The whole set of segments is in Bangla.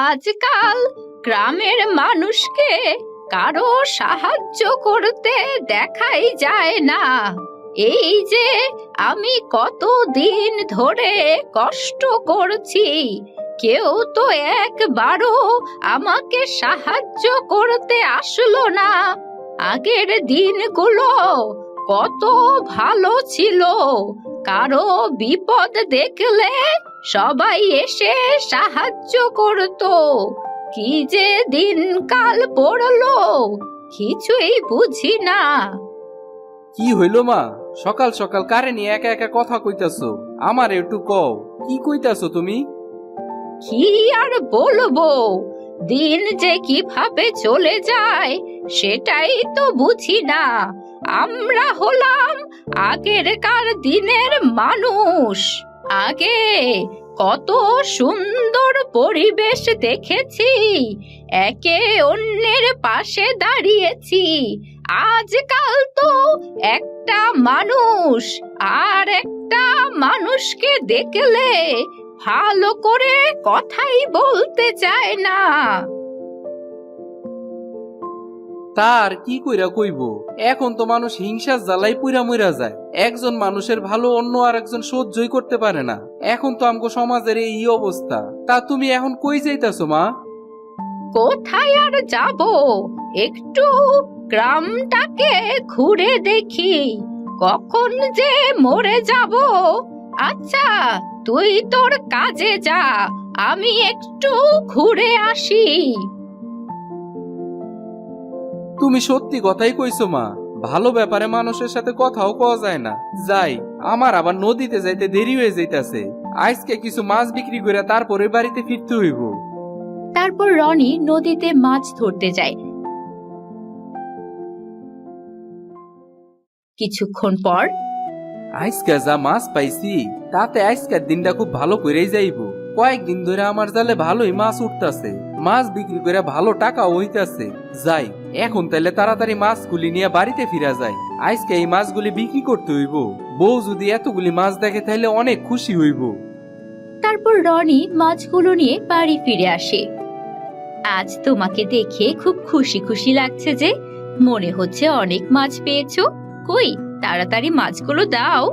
আজকাল গ্রামের মানুষকে কারো সাহায্য করতে দেখাই যায় না। এই যে আমি কতদিন ধরে কষ্ট করছি, কেউ তো একবারও আমাকে সাহায্য করতে আসলো না। আগের দিনগুলো কত ভালো ছিল, কারো বিপদ দেখলে সবাই এসে সাহায্য করতো। কি যে দিনকাল পড়লো, কিছুই বুঝি না। কি হইল মা? সকাল সকাল কারে নিয়ে একা একা কথা কইতাছো? আমার একটু কও, কি কইতাছো তুমি? কি আর বলবো, দিন যে কিভাবে চলে যায় সেটাই তো বুঝি না। আমরা হলাম আগেরকার দিনের মানুষ। আগে কত সুন্দর পরিবেশ দেখেছি, একে অন্যের পাশে দাঁড়িয়েছি। আজকাল তো একটা মানুষ আর একটা মানুষকে দেখলে ভালো করে কথাই বলতে চায় না। তার কি কইরা কইব? এখন তো মানুষ হিংসার জ্বালাই পুইরা মইরা যায়। একজন মানুষের ভালো অন্য আর একজন সহ্যই করতে পারে না। এখন তো আমগো সমাজের এই অবস্থা। তা তুমি এখন কই যাইতাছো মা? কোথায় আর যাব, একটু গ্রামটাকে ঘুরে দেখি, কখন যে মরে যাব। আচ্ছা, তুই তোর কাজে যা, আমি একটু ঘুরে আসি। তুমি সত্যি কথাই কইছো মা। ভালো ব্যাপারে মানুষের সাথে কথাও কওয়া যায় না। যাই, আমার আবার নদীতে যাইতে দেরি হয়ে যাইতাছে। আজকে কিছু মাছ বিক্রি করে তারপরে বাড়িতে ফিরতে হইব। তারপর রনি নদীতে মাছ ধরতে যায়। কিছুক্ষণ পর আজকে যা মাছ পাইছি, তাতে আজকের দিনটা খুব ভালো করেই যাইব। কয়েকদিন ধরে আমার জালে ভালোই মাছ উঠতাছে, মাছ বিক্রি করে ভালো টাকা হইতাছে। যাই, এখন তাহলে তাড়াতাড়ি মাছগুলি নিয়ে বাড়িতে ফিরা যায়। আজকে এই মাছগুলি বিক্রি করতে হইব। বউ যদি এতগুলি মাছ দেখে তাহলে অনেক খুশি হইব। তারপর রনি মাছগুলো নিয়ে বাড়ি ফিরে আসে। আজ তোমাকে দেখে খুব খুশি খুশি লাগছে যে, মনে হচ্ছে অনেক মাছ পেয়েছো। কই, তাড়াতাড়ি মাছগুলো দাও।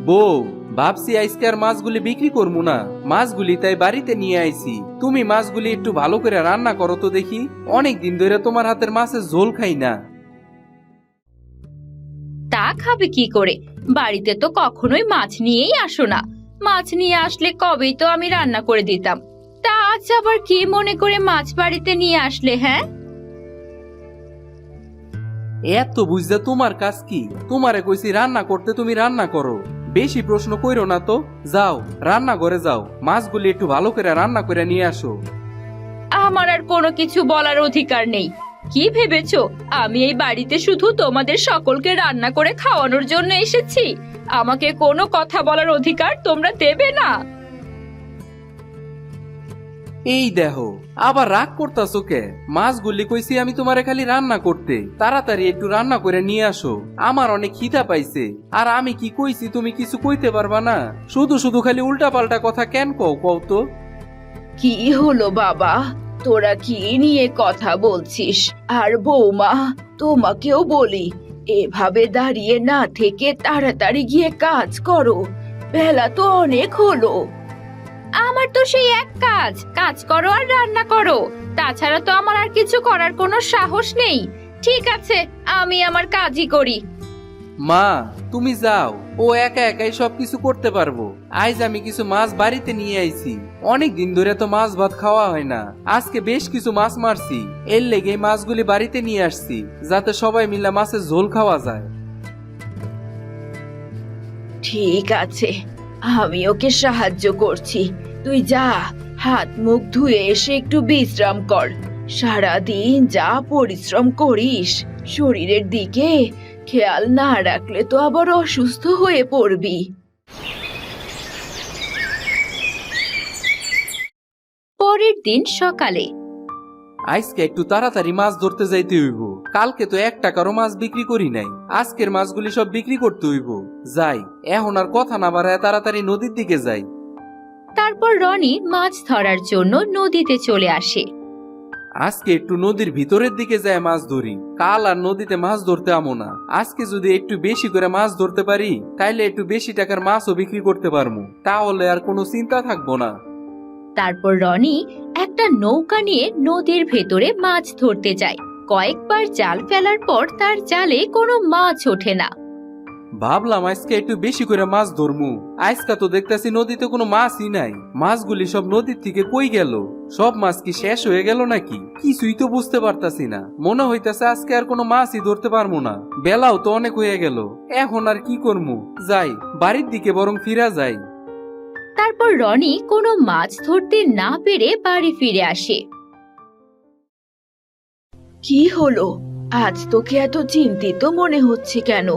বউ, ভাবছি আজকে আর মাছগুলি বিক্রি করবো না, মাছগুলি তাই বাড়িতে নিয়ে আইছি। তুমি মাছগুলি একটু ভালো করে রান্না করো তো দেখি। অনেক দিন ধরে তোমার হাতের মাছের ঝোল খাই না। তা খাবে কি করে? বাড়িতে তো কখনোই মাছ নিয়েই আসো না। মাছ নিয়ে আসলে কবেই তো আমি রান্না করে দিতাম। তা আজ আবার কি মনে করে মাছ বাড়িতে নিয়ে আসলে? হ্যাঁ, এত বুঝতে তোমার কাজ কি? তোমারে কইছি রান্না করতে, তুমি রান্না করো। বেশি প্রশ্ন কইরো না তো। যাও, রান্না করে যাও, মাছগুলি একটু ভালো করে রান্না করে নিয়ে আসো। আমার আর কোনো কিছু বলার অধিকার নেই। কি ভেবেছো আমি এই বাড়িতে শুধু তোমাদের সকলকে রান্না করে খাওয়ানোর জন্য এসেছি? আমাকে কোনো কথা বলার অধিকার তোমরা দেবে না। এই দেখো, আবার রাগ করতাছো কে? মাছগুলি কইছি আমি তোমারে খালি রান্না করতে। তাড়াতাড়ি একটু রান্না করে নিয়ে আসো, আমার অনেক খিদা পাইছে। আর আমি কি কইছি তুমি কিছু কইতে পারবা না? শুধু শুধু খালি উল্টা পাল্টা কথা কেন কও কও তো? কি হলো বাবা, তোরা কি নিয়ে কথা বলছিস? আর বৌমা, তোমাকেও বলি, এভাবে দাঁড়িয়ে না থেকে তাড়াতাড়ি গিয়ে কাজ করো। বেলা তো অনেক হলো। আমার তো সেই এক কাজ, কাজ করো আর রান্না করো। তাছাড়া তো আমার আর কিছু করার কোনো সাহস নেই। ঠিক আছে, আমি আমার কাজই করি। মা, তুমি যাও, ও একা একাই সবকিছু করতে পারবো। আজ আমি কিছু মাছ বাড়িতে নিয়ে আইছি। অনেক দিন ধরে তো মাছ ভাত খাওয়া হয় না। আজকে বেশ কিছু মাছ মারছি, এর লেগে মাছগুলি বাড়িতে নিয়ে আসছি, যাতে সবাই মিলে মাছের ঝোল খাওয়া যায়। ঠিক আছে, আমি ওকে সাহায্য করছি। তুই যা, হাত মুখ ধুয়ে এসে একটু বিশ্রাম কর। সারাদিন যা পরিশ্রম করিস, শরীরের দিকে খেয়াল না রাখলে তো আবার অসুস্থ হয়ে পড়বি। পরের দিন সকালে আজকে একটু তাড়াতাড়ি মাছ ধরতে যাইতে হইব। কালকে তো 1 টাকারও মাছ বিক্রি করি নাই। আজকের মাছগুলি সব বিক্রি করতে হইব। যাই, এখন আর কথা না বাড়ায় তাড়াতাড়ি নদীর দিকে যাই। তারপর রনি মাছ ধরার জন্য নদীতে চলে আসে। আজকে একটু নদীর ভিতরের দিকে যায় মাছ ধরি, কাল আর নদীতে মাছ ধরতে আমো না। আজকে যদি একটু বেশি করে মাছ ধরতে পারি তাইলে একটু বেশি টাকার মাছও বিক্রি করতে পারবো, তাহলে আর কোনো চিন্তা থাকবো না। তারপর রনি একটা নৌকা নিয়ে নদীর ভেতরে মাছ ধরতে যায়। কয়েকবার জাল ফেলার পর তার জালে কোনো মাছ ওঠে না। ভাবলাম আজকে একটু বেশি করে মাছ ধরমু, আজকে তো দেখতেছি নদীতে কোনো মাছই নাই। মাছগুলি সব নদীর থেকে কই গেল? সব মাছ কি শেষ হয়ে গেল নাকি? কিছুই তো বুঝতে পারতাছি না। মনে হইতাছে আজকে আর কোনো মাছই ধরতে পারবো না। বেলাও তো অনেক হয়ে গেল, এখন আর কি করমু? যাই, বাড়ির দিকে বরং ফিরা যাই। তারপর রনি কোনো মাছ ধরতে না পেরে বাড়ি ফিরে আসে। কি হলো? আজ তোকে এত চিন্তিত মনে হচ্ছে কেন?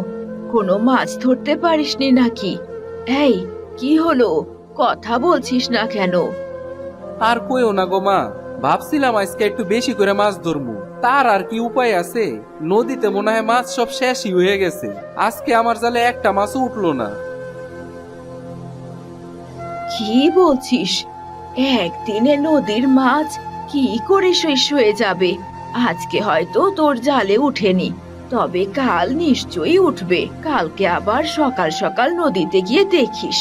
কোনো মাছ ধরতে পারিসনি নাকি? এই, কি হলো? কথা বলছিস না কেন? আর কইও না গো মা, ভাবছিলাম আজকে একটু বেশি করে মাছ ধরমু, তার আর কি উপায় আছে? নদীতে মনে হয় মাছ সব শেষই হয়ে গেছে। আজকে আমার জালে একটা মাছও উঠলো না। কি বলছিস? একদিনে নদীর মাছ কি করে শেষ হয়ে যাবে? আজকে হয়তো তোর জালে উঠেনি, তবে কাল নিশ্চয়ই উঠবে। কালকে আবার সকাল সকাল নদীতে গিয়ে দেখিস।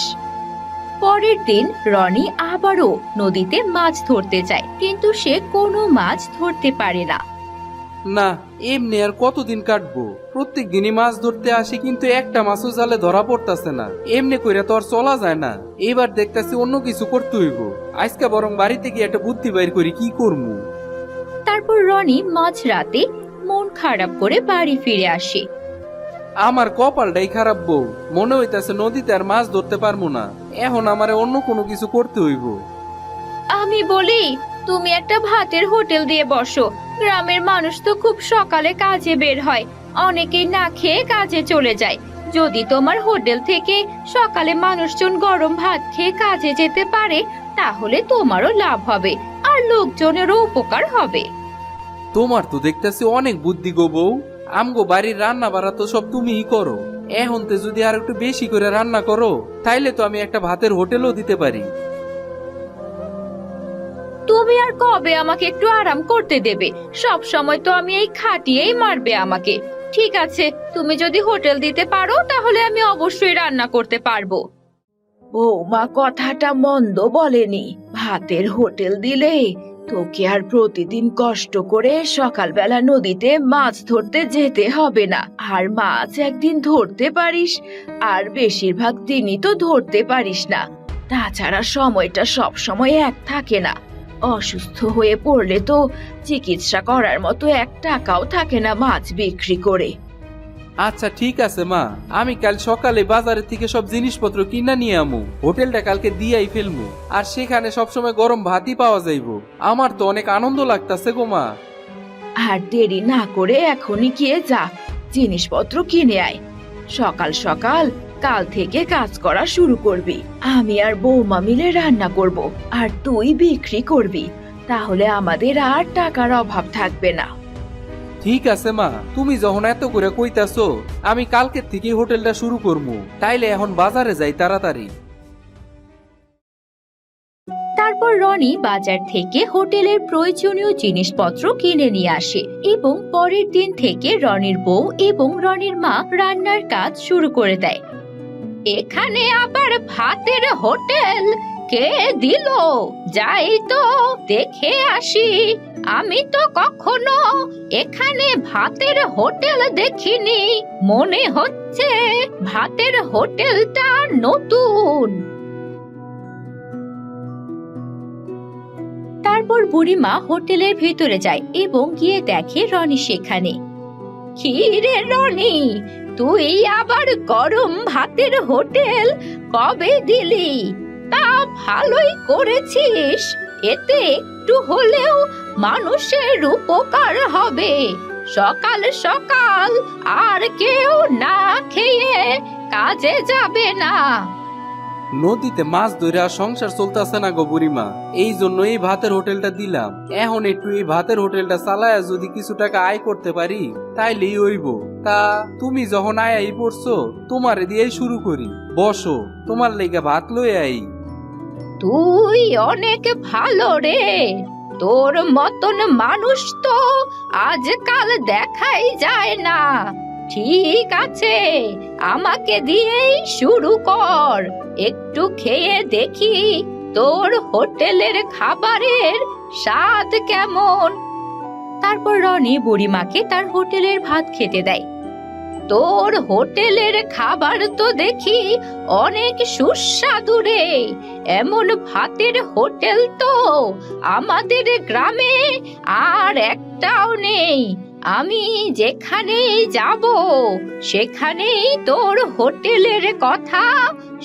পরের দিন রনি আবারও নদীতে মাছ ধরতে যায়, কিন্তু সে কোনো মাছ ধরতে পারে না। না, এমনি আর কতদিন কাটবো? প্রত্যেক দিনই মাছ ধরতে আসি, কিন্তু একটা মাছও জালে ধরা পড়তাছে না। এমনি কইরা তো আর চলা যায় না। এবার দেখতাছি অন্য কিছু করতে হইব। আজকে বরং বাড়িতে গিয়ে একটা বুদ্ধি বাইর করি, কি করবো। তারপর রনি মাঝরাতে মন খারাপ করে বাড়ি ফিরে আসে। আমার কপালটাই খারাপ বউ, মনে হইতাছে নদীতে আর মাছ ধরতে পারবো না। এখন আমারে অন্য কোনো কিছু করতে হইব। আমি বলি, তুমি একটা ভাতের হোটেল দিয়ে বসো। গ্রামের মানুষ তো খুব সকালে কাজে বের হয়, অনেকেই না খেয়ে কাজে চলে যায়। যদি তোমার হোটেল থেকে সকালে মানুষজন গরম ভাত খেয়ে কাজে যেতে পারে, তাহলে তোমারও লাভ হবে আর লোকজনেরও উপকার হবে। তোমার তো দেখতেছি অনেক বুদ্ধি গো বউ। আমগো বাড়ির রান্না বাড়া তো সব তুমিই করো। এখন তো যদি আর একটু বেশি করে রান্না করো, তাইলে তো আমি একটা ভাতের হোটেলও দিতে পারি। তুমি আর কবে আমাকে একটু আরাম করতে দেবে? সব সময় তো আমি এই খাটিয়েই মারবে আমাকে। ঠিক আছে, তুমি যদি হোটেল দিতে পারো তাহলে আমি অবশ্যই রান্না করতে পারবো। বৌমা কথাটা মন্দ বলেনি। ভাতের হোটেল দিলে তোকে আর প্রতিদিন কষ্ট করে সকালবেলা নদীতে মাছ ধরতে যেতে হবে না। আর মাছ একদিন ধরতে পারিস, আর বেশিরভাগ দিনই তো ধরতে পারিস না। তাছাড়া সময়টা সব সময় এক থাকে না। অসুস্থ হয়ে পড়লে তো চিকিৎসা করার মতো 1 টাকাও থাকে না মাছ বিক্রি করে। আচ্ছা ঠিক আছে মা, আমি কাল সকালে বাজারে থেকে সব জিনিসপত্র কিনা নিয়ে আমু। হোটেলটা কালকে দিয়াই ফেলমু, আর সেখানে সবসময় গরম ভাতই পাওয়া যাইবো। আমার তো অনেক আনন্দ লাগতাছে গো মা। আর দেরি না করে এখনই গিয়ে যা, জিনিসপত্র কিনে আয়। সকাল সকাল কাল থেকে কাজ করা শুরু করবি। আমি আর বৌমা মিলে রান্না করব, আর তুই বিক্রি করবি। তাহলে আমাদের আর টাকার অভাব থাকবে না। ঠিক আছে মা, তুমি যখন এত করে কইতাছো, আমি কালকে থেকে হোটেলটা শুরু করবো। তাইলে এখন বাজারে যাই তাড়াতাড়ি। তারপর রনি বাজার থেকে হোটেলের প্রয়োজনীয় জিনিসপত্র কিনে নিয়ে আসে এবং পরের দিন থেকে রনির বউ এবং রনির মা রান্নার কাজ শুরু করে দেয়। এখানে আবার ভাতের হোটেল কে দিল? যাই তো দেখে আসি। আমি তো কখনো এখানে ভাতের হোটেল দেখিনি। মনে হচ্ছে ভাতের হোটেলটা নতুন। তারপর বুড়িমা হোটেলের ভিতরে যায় এবং গিয়ে দেখে রনি সেখানে। কি রে রনি, তুই আবার গরম ভাতের হোটেল কবে দিলি? তা ভালোই করেছিস, এতে একটু হলেও মানুষের উপকার হবে। সকাল সকাল আর কেউ না খেয়ে কাজে যাবে না। নদীতে মাছ ধরে আর সংসার চলতেছে না গো বুড়িমা, এই জন্য এই ভাতের হোটেলটা দিলাম। এখন একটু এই ভাতের হোটেলটা চালায় যদি কিছু টাকা আয় করতে পারি তাইলেই হইব। তা তুমি যখন আয় পড়ছো, তোমারে দিয়েই শুরু করি। বসো, তোমার লেগে ভাত লই আই। তুই অনেক ভালো রে। তোর মতন মানুষ তো আজকাল দেখাই যায় না। ঠিক আছে, আমাকে দিয়েই শুরু কর। একটু খেয়ে দেখি তোর হোটেলের খাবারের স্বাদ কেমন। তারপর রনি বুড়িমাকে তার হোটেলের ভাত খেতে দেয়। তোর হোটেলের খাবার তো দেখি অনেক সুস্বাদু রে। এমন ভাতের হোটেল তো আমাদের গ্রামে আর একটাও নেই। আমি যেখানেই যাব সেখানেই তোর হোটেলের কথা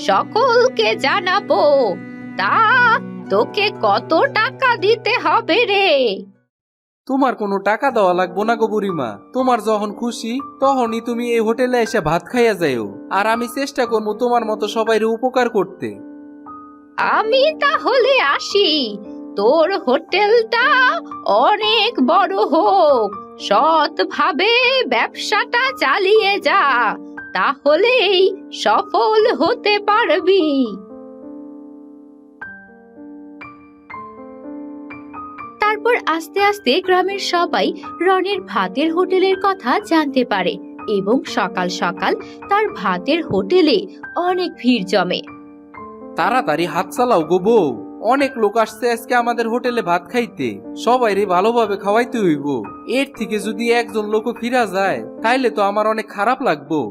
সকলকে জানাবো। তা তোকে কত টাকা দিতে হবে রে? তোমার কোনো টাকা দেওয়া লাগবো না গো বুড়িমা। তোমার যখন খুশি তখনই তুমি এই হোটেলে এসে ভাত খাইয়া যাইও, আর আমি চেষ্টা করবো তোমার মতো সবাইরে উপকার করতে। আমি তাহলে আসি। তোর হোটেলটা অনেক বড় হোক, সৎভাবে ব্যবসাটা চালিয়ে যা, তাহলেই সফল হতে পারবি। তারপর আস্তে আস্তে গ্রামের সবাই রনির ভাতের হোটেলের কথা জানতে পারে এবং সকাল সকাল তার ভাতের হোটেলে অনেক ভিড় জমে। তাড়াতাড়ি হাত চালাও গো বউ, অনেক লোক আসছে আজকে আমাদের হোটেলে ভাত খাইতে। সবাইরে ভালোভাবে খাওয়াইতে হইব। এর থেকে যদি একজন লোকও ফিরা যায় তাইলে তো আমার অনেক খারাপ লাগবো।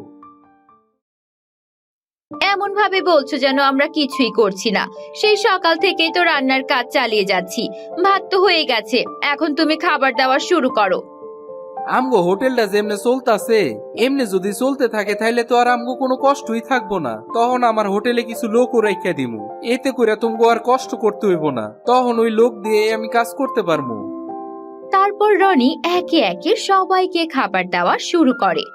এমন ভাবে বলছো যেন আমরা কিছুই করছি না। সেই সকাল থেকেই তো রান্নার কাজ চালিয়ে যাচ্ছি। ভাত তো হয়ে গেছে, এখন তুমি খাবার দেওয়া শুরু করো। আমগো হোটেলটা যেমনে চলতাছে এমনি যদি চলতে থাকে তাইলে তো আর আমগো কোনো কষ্টই থাকবো না। তখন আমার হোটেলে কিছু লোকও রাইখা দিমু, এতে করে তুমগো আর কষ্ট করতে হইব না। তখন ওই লোক দিয়ে আমি কাজ করতে পারবো। তারপর রনি একে একে সবাইকে খাবার দেওয়া শুরু করে।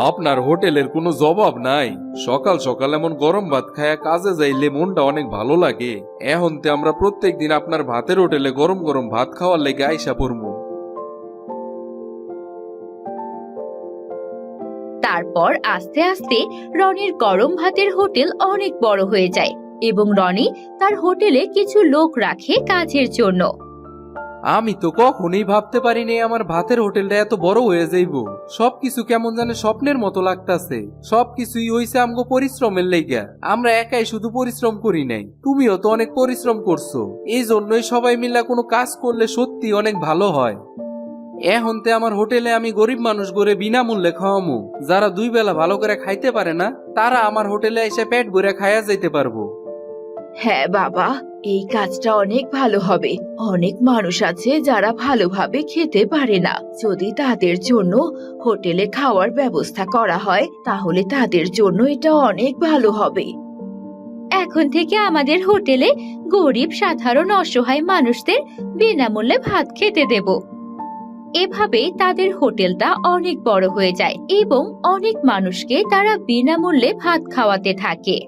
আপনার হোটেলের কোনো জবাব নাই। সকাল সকাল এমন গরম ভাত খায়া কাজে যাইলে মনটা অনেক ভালো লাগে। এখন তে আমরা প্রত্যেকদিন আপনার ভাতের হোটেলে গরম গরম ভাত খাওয়ার লেগে আইসা পড়মু। তারপর আস্তে আস্তে রনির গরম ভাতের হোটেল অনেক বড় হয়ে যায় এবং রনি তার হোটেলে কিছু লোক রাখে কাজের জন্য। আমি তো কখনোই ভাবতে পারিনি আমার ভাতের হোটেলটা এত বড় হয়ে যাইব। সবকিছু কেমন জানে স্বপ্নের মতো লাগতাছে। সবকিছুই হইছে আমগো পরিশ্রমের লেগা। আমরা একাই শুধু পরিশ্রম করি নাই, তুমিও তো অনেক পরিশ্রম করছো। এই জন্যই সবাই মিলে কোনো কাজ করলে সত্যি অনেক ভালো হয়। এখন তে আমার হোটেলে আমি গরিব মানুষ গড়ে বিনামূল্যে খাওয়ামু। যারা দুই বেলা ভালো করে খাইতে পারে না তারা আমার হোটেলে এসে পেট ভরে খাইয়া যাইতে পারবো। হ্যাঁ বাবা, এই কাজটা অনেক ভালো হবে। অনেক মানুষ আছে যারা ভালোভাবে খেতে পারে না। যদি তাদের জন্য হোটেলে খাওয়ার ব্যবস্থা করা হয় তাহলে তাদের জন্য এটা অনেক ভালো হবে। এখন থেকে আমাদের হোটেলে গরিব সাধারণ অসহায় মানুষদের বিনামূল্যে ভাত খেতে দেব। এভাবে তাদের হোটেলটা অনেক বড় হয়ে যায় এবং অনেক মানুষকে তারা বিনামূল্যে ভাত খাওয়াতে থাকে।